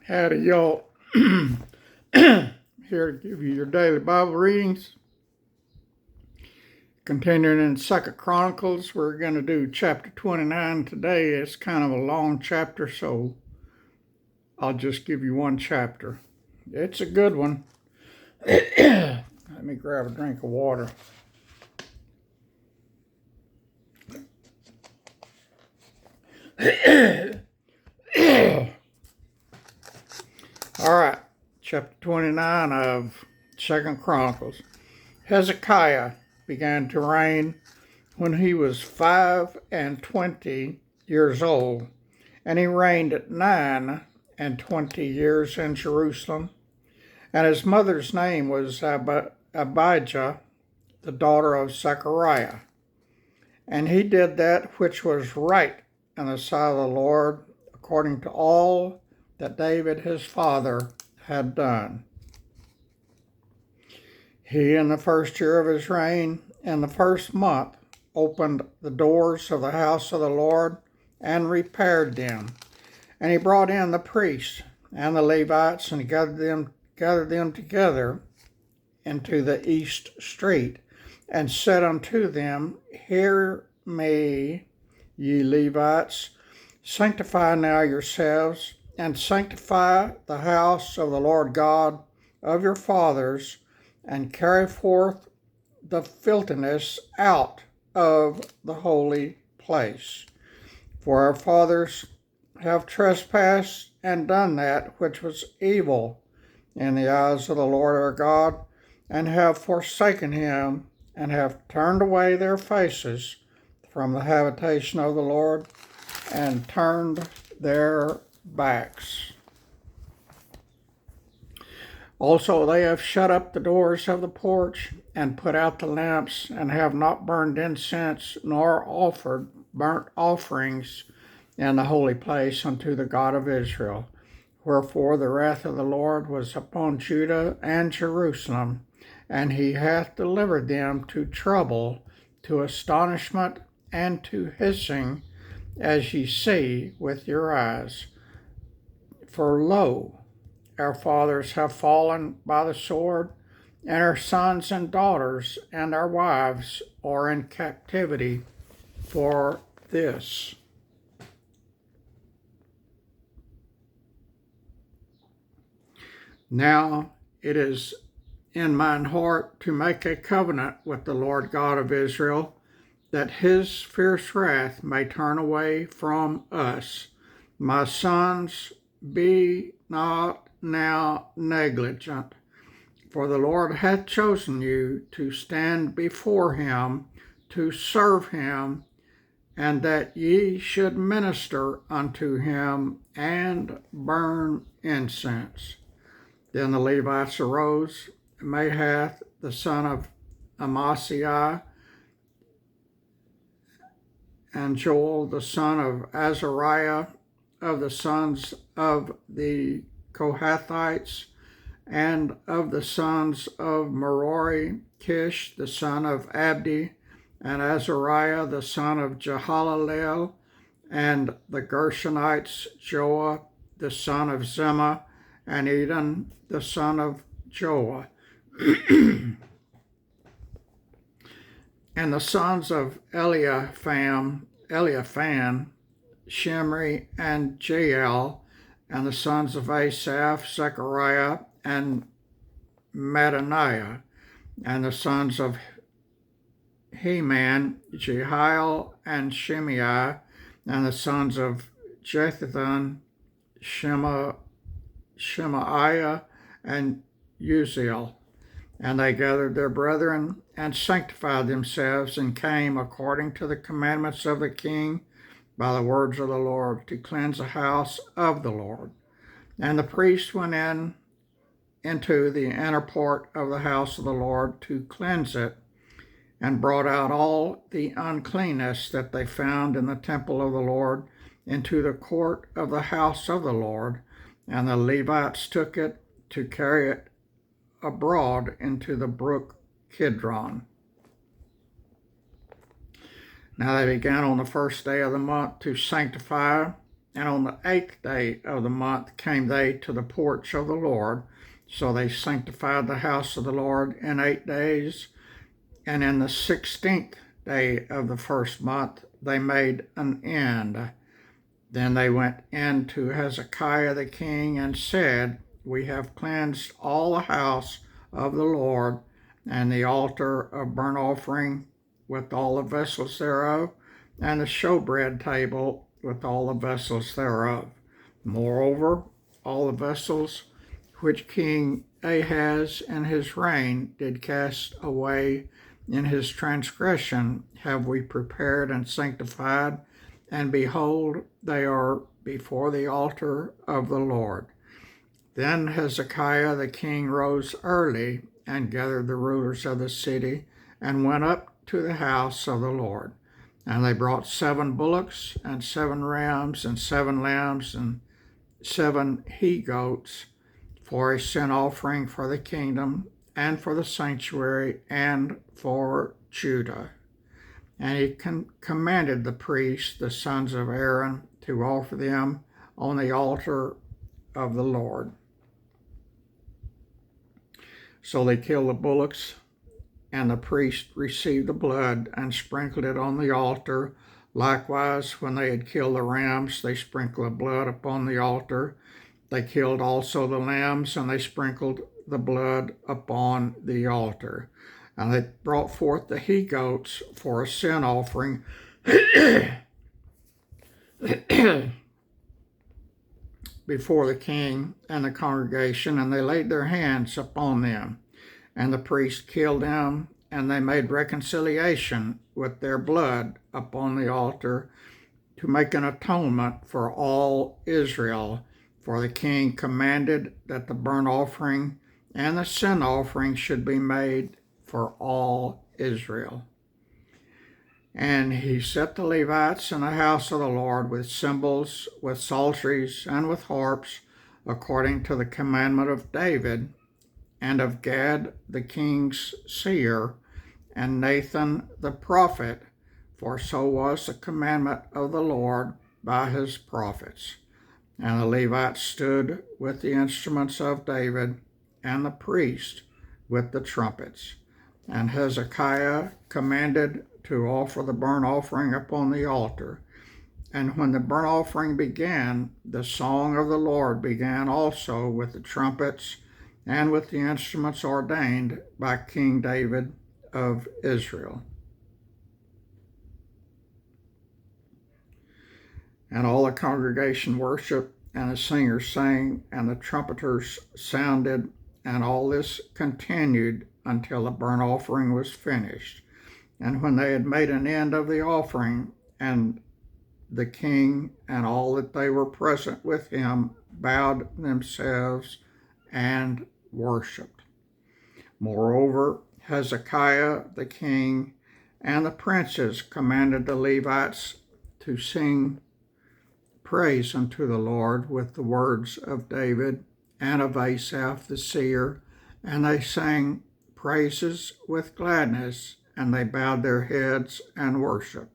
Howdy, y'all. Here to give you your daily Bible readings. Continuing in 2nd Chronicles, we're going to do chapter 29 today. It's kind of a long chapter, so I'll just give you one chapter. It's a good one. Let me grab a drink of water. All right, chapter 29 of 2nd Chronicles. Hezekiah began to reign when he was 25 years old, and he reigned 29 years in Jerusalem. And his mother's name was Abijah, the daughter of Zechariah. And he did that which was right in the sight of the Lord, according to all that David his father had done. He, in the first year of his reign, in the first month, opened the doors of the house of the Lord and repaired them. And he brought in the priests and the Levites and gathered them together into the east street, and said unto them, Hear me, ye Levites, sanctify now yourselves, and sanctify the house of the Lord God of your fathers, and carry forth the filthiness out of the holy place. For our fathers have trespassed and done that which was evil in the eyes of the Lord our God, and have forsaken him, and have turned away their faces from the habitation of the Lord, and turned their backs. Also they have shut up the doors of the porch, and put out the lamps, and have not burned incense, nor offered burnt offerings in the holy place unto the God of Israel. Wherefore the wrath of the Lord was upon Judah and Jerusalem, and he hath delivered them to trouble, to astonishment, and to hissing, as ye see with your eyes. For lo, our fathers have fallen by the sword, and our sons and daughters and our wives are in captivity for this. Now it is in mine heart to make a covenant with the Lord God of Israel, that his fierce wrath may turn away from us. My sons, be not now negligent, for the Lord hath chosen you to stand before him, to serve him, and that ye should minister unto him and burn incense. Then the Levites arose, Mahath the son of Amasai, and Joel the son of Azariah, of the sons of the Kohathites, and of the sons of Merari, Kish the son of Abdi, and Azariah the son of Jehalalel, and the Gershonites, Joah the son of Zimmah, and Eden the son of Joah. And the sons of Eliaphan, Shimri, and Jael, and the sons of Asaph, Zechariah, and Mattaniah, and the sons of Heman, Jehiel, and Shimei, and the sons of Jethan, Shemaiah, and Uziel. And they gathered their brethren, and sanctified themselves, and came according to the commandments of the king by the words of the Lord, to cleanse the house of the Lord. And the priests went into the inner part of the house of the Lord to cleanse it, and brought out all the uncleanness that they found in the temple of the Lord into the court of the house of the Lord. And the Levites took it to carry it abroad into the brook Kidron. Now they began on the first day of the month to sanctify And on the 8th day of the month came they to the porch of the Lord. So they sanctified the house of the Lord in 8 days. And in the 16th day of the first month they made an end. Then they went in to Hezekiah the king and said, We have cleansed all the house of the Lord, and the altar of burnt offering with all the vessels thereof, and the showbread table with all the vessels thereof. Moreover, all the vessels which King Ahaz in his reign did cast away in his transgression have we prepared and sanctified, and behold, they are before the altar of the Lord. Then Hezekiah the king rose early and gathered the rulers of the city and went up to the house of the Lord. And they brought 7 bullocks and 7 rams and 7 lambs and 7 he-goats for a sin offering for the kingdom and for the sanctuary and for Judah. And he commanded the priests, the sons of Aaron, to offer them on the altar of the Lord. So they killed the bullocks, and the priest received the blood and sprinkled it on the altar. Likewise, when they had killed the rams, they sprinkled the blood upon the altar. They killed also the lambs, and they sprinkled the blood upon the altar. And they brought forth the he-goats for a sin offering before the king and the congregation, and they laid their hands upon them. And the priest killed them, and they made reconciliation with their blood upon the altar to make an atonement for all Israel. For the king commanded that the burnt offering and the sin offering should be made for all Israel. And he set the Levites in the house of the Lord with cymbals, with psalteries, and with harps, according to the commandment of David, and of Gad the king's seer, and Nathan the prophet, for so was the commandment of the Lord by his prophets. And the Levites stood with the instruments of David, and the priest with the trumpets. And Hezekiah commanded to offer the burnt offering upon the altar. And when the burnt offering began, the song of the Lord began also with the trumpets and with the instruments ordained by King David of Israel. And all the congregation worshiped, and the singers sang, and the trumpeters sounded, and all this continued until the burnt offering was finished. And when they had made an end of the offering, and the king and all that they were present with him bowed themselves and worshipped. Moreover, Hezekiah the king and the princes commanded the Levites to sing praise unto the Lord with the words of David and of Asaph the seer, and they sang praises with gladness, and they bowed their heads and worshiped.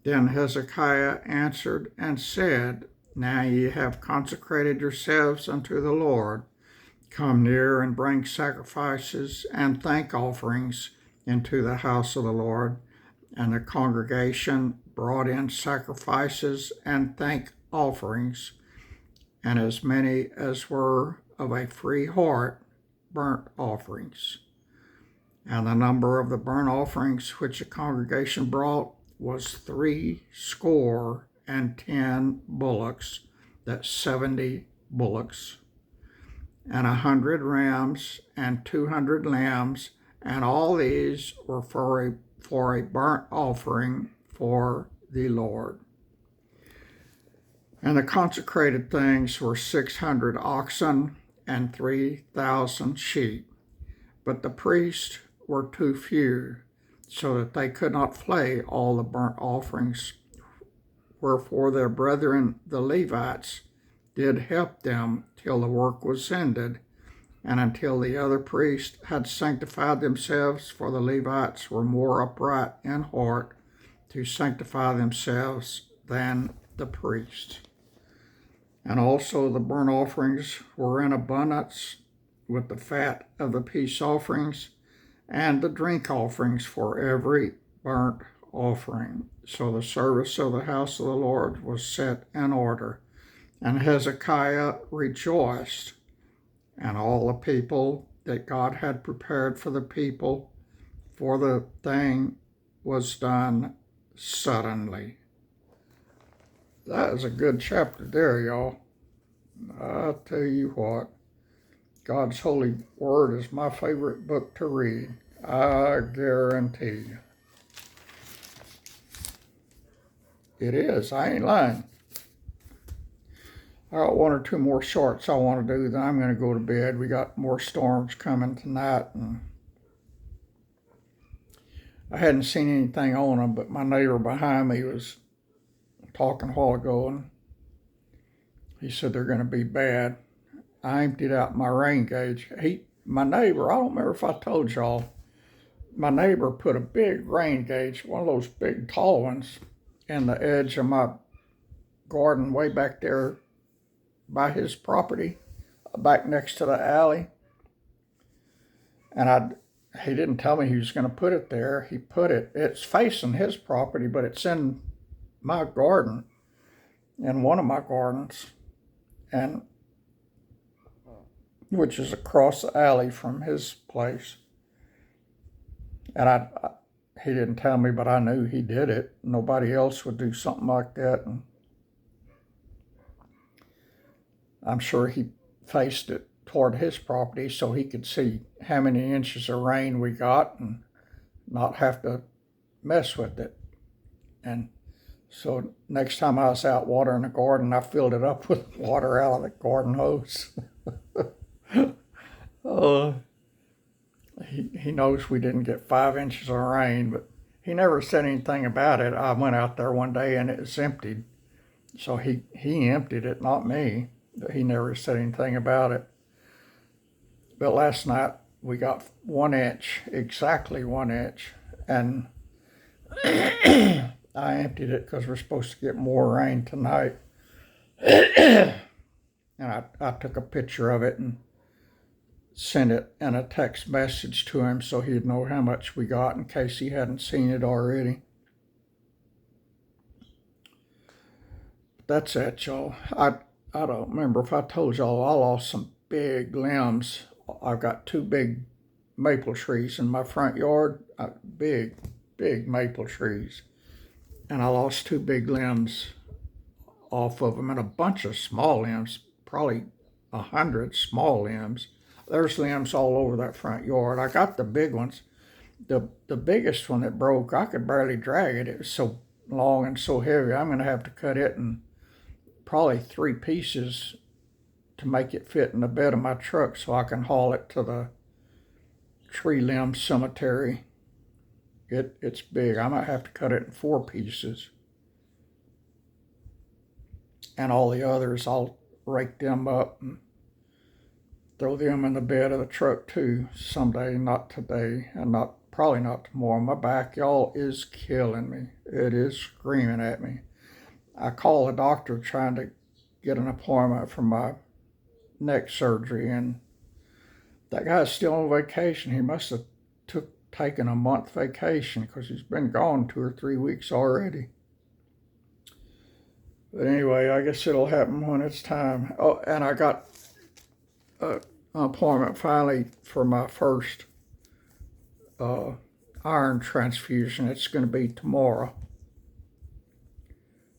Then Hezekiah answered and said, Now ye have consecrated yourselves unto the Lord. Come near and bring sacrifices and thank offerings into the house of the Lord. And the congregation brought in sacrifices and thank offerings, and as many as were of a free heart burnt offerings. And the number of the burnt offerings which the congregation brought was 70 bullocks, that's 70 bullocks, and 100 rams and 200 lambs, and all these were for a burnt offering for the Lord. And the consecrated things were 600 oxen and 3,000 sheep. But the priests were too few, so that they could not flay all the burnt offerings. Wherefore their brethren the Levites did help them till the work was ended, and until the other priests had sanctified themselves, for the Levites were more upright in heart to sanctify themselves than the priests. And also the burnt offerings were in abundance with the fat of the peace offerings and the drink offerings for every burnt offering. So the service of the house of the Lord was set in order. And Hezekiah rejoiced, and all the people that God had prepared for the people, for the thing was done suddenly. That is a good chapter there, y'all. I tell you what, God's holy word is my favorite book to read. I guarantee you. It is. I ain't lying. I got one or two more shorts I want to do, then I'm going to go to bed. We got more storms coming tonight, and I hadn't seen anything on them, but my neighbor behind me was talking a while ago, and he said they're going to be bad. I emptied out my rain gauge. My neighbor, I don't remember if I told y'all, my neighbor put a big rain gauge, one of those big tall ones, in the edge of my garden way back there by his property, back next to the alley. And he didn't tell me he was going to put it there. He put it, it's facing his property, but it's in my garden, in one of my gardens, and which is across the alley from his place. And he didn't tell me, but I knew he did it. Nobody else would do something like that. And I'm sure he faced it toward his property so he could see how many inches of rain we got and not have to mess with it. And so next time I was out watering the garden, I filled it up with water out of the garden hose. He knows we didn't get 5 inches of rain, but he never said anything about it. I went out there one day and it was emptied. So he emptied it, not me. He never said anything about it. But last night we got 1 inch, exactly 1 inch, and I emptied it because we're supposed to get more rain tonight. And I took a picture of it and sent it in a text message to him so he'd know how much we got in case he hadn't seen it already. That's it, y'all. I don't remember if I told y'all I lost some big limbs. I've got 2 big maple trees in my front yard, big maple trees. And I lost 2 big limbs off of them and a bunch of small limbs, probably 100 small limbs. There's limbs all over that front yard. I got the big ones. The biggest one that broke, I could barely drag it. It was so long and so heavy. I'm going to have to cut it in probably 3 pieces to make it fit in the bed of my truck so I can haul it to the tree limb cemetery. It's big. I might have to cut it in 4 pieces. And all the others, I'll rake them up and throw them in the bed of the truck too someday, not today, and probably not tomorrow. My back, y'all, is killing me. It is screaming at me. I called the doctor trying to get an appointment for my neck surgery, and that guy's still on vacation. He must have taken a month vacation because he's been gone 2 or 3 weeks already. But anyway, I guess it'll happen when it's time. Oh, and I got an appointment finally for my first iron transfusion. It's going to be tomorrow.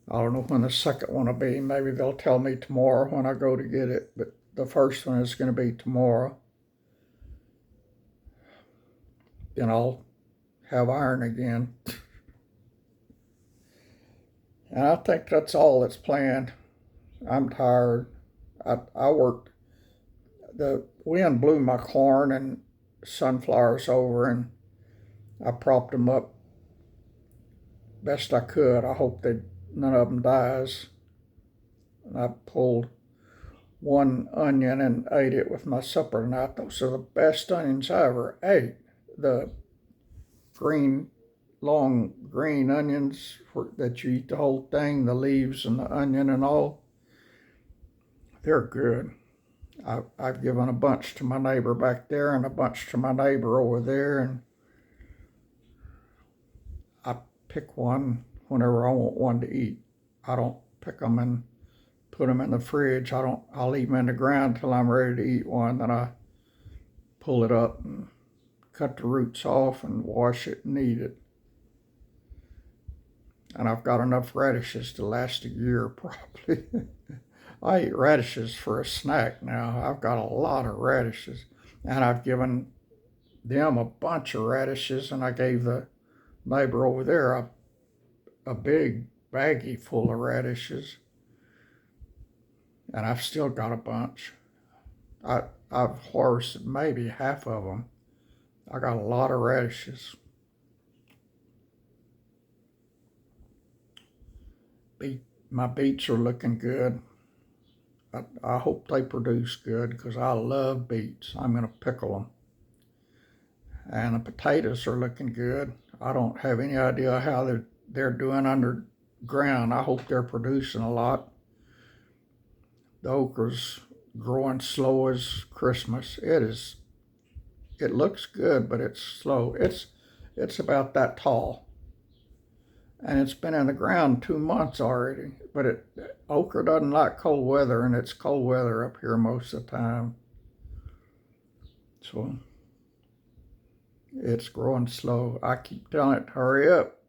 I don't know when the second one will be. Maybe they'll tell me tomorrow when I go to get it, but the first one is going to be tomorrow. Then I'll have iron again. And I think that's all that's planned. I'm tired. I worked. The wind blew my corn and sunflowers over, and I propped them up best I could. I hope that none of them dies. And I pulled 1 onion and ate it with my supper tonight. Those are the best onions I ever ate. The long green onions that you eat the whole thing, the leaves and the onion and all. they're good. I've given a bunch to my neighbor back there and a bunch to my neighbor over there, and I pick one whenever I want one to eat. I don't pick them and put them in the fridge. I'll leave them in the ground till I'm ready to eat one. Then I pull it up and cut the roots off and wash it and eat it. And I've got enough radishes to last a year probably. I eat radishes for a snack now. I've got a lot of radishes. And I've given them a bunch of radishes, and I gave the neighbor over there a big baggie full of radishes. And I've still got a bunch. I've harvested maybe half of them. I got a lot of radishes. My beets are looking good. I hope they produce good because I love beets. I'm going to pickle them. And the potatoes are looking good. I don't have any idea how they're doing underground. I hope they're producing a lot. The okra's growing slow as Christmas. It looks good, but it's slow. It's about that tall. And it's been in the ground 2 months already. But okra doesn't like cold weather, and it's cold weather up here most of the time. So it's growing slow. I keep telling it, hurry up.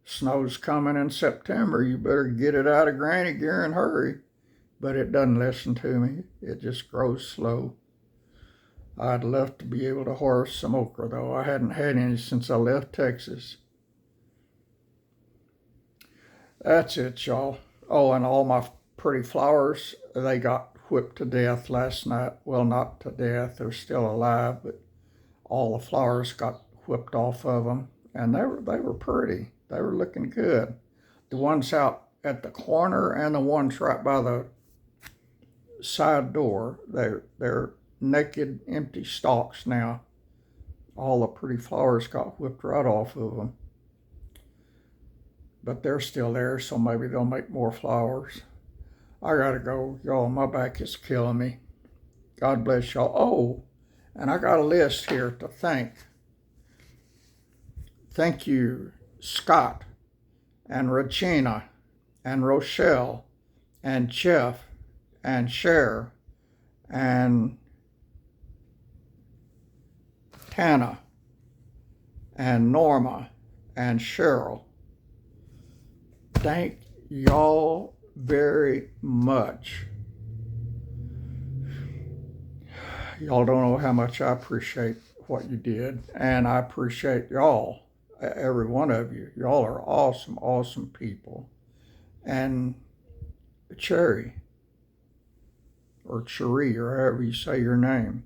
Snow's coming in September. You better get it out of granny gear and hurry. But it doesn't listen to me. It just grows slow. I'd love to be able to harvest some okra, though. I hadn't had any since I left Texas. That's it, y'all. Oh, and all my pretty flowers, they got whipped to death last night. Well, not to death. They're still alive, but all the flowers got whipped off of them. And they were pretty. They were looking good. The ones out at the corner and the ones right by the side door, they're naked, empty stalks now. All the pretty flowers got whipped right off of them. But they're still there, so maybe they'll make more flowers. I gotta go, y'all. My back is killing me. God bless y'all. Oh, and I got a list here to thank. Thank you, Scott, and Regina, and Rochelle, and Jeff, and Cher, and Tana, and Norma, and Cheryl. Thank y'all very much. Y'all don't know how much I appreciate what you did, and I appreciate y'all, every one of you. Y'all are awesome, awesome people. And Cherry, or Cherie, or however you say your name.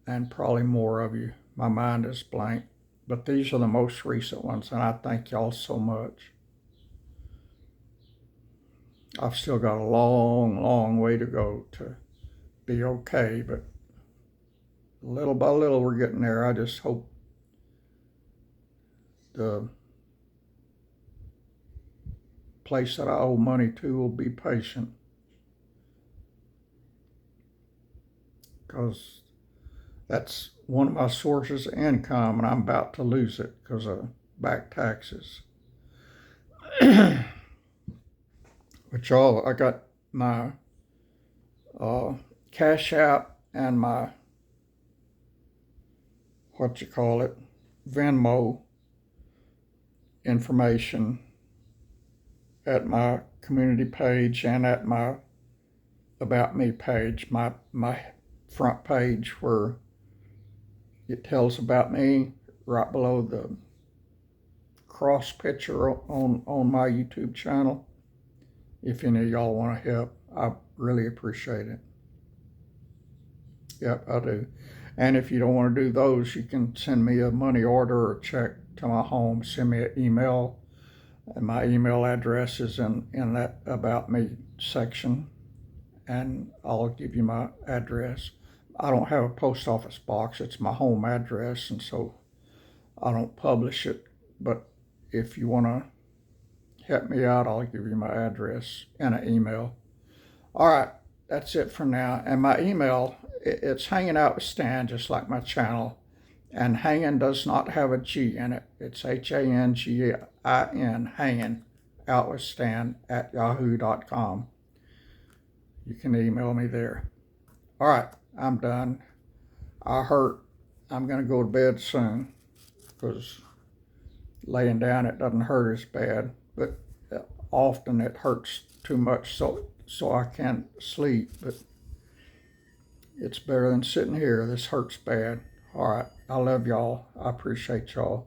And probably more of you. My mind is blank. But these are the most recent ones, and I thank y'all so much. I've still got a long, long way to go to be okay, but little by little we're getting there. I just hope the place that I owe money to will be patient, because that's one of my sources of income, and I'm about to lose it because of back taxes. But y'all, I got my Cash App and my, Venmo information at my community page and at my About Me page, my front page where it tells about me, right below the cross picture on my YouTube channel. If any of y'all want to help, I really appreciate it. Yep, I do. And if you don't want to do those, you can send me a money order or check to my home. Send me an email, and my email address is in that About Me section, and I'll give you my address. I don't have a post office box. It's my home address, and so I don't publish it. But if you want to help me out, I'll give you my address and an email. All right, that's it for now. And my email, it's Hanging Out with Stan, just like my channel. And hanging does not have a G in it. It's HANGIN, hanging out with Stan at yahoo.com. You can email me there. All right, I'm done. I hurt. I'm going to go to bed soon because laying down it doesn't hurt as bad, but often it hurts too much so I can't sleep. But it's better than sitting here. This hurts bad. All right, I love y'all. I appreciate y'all.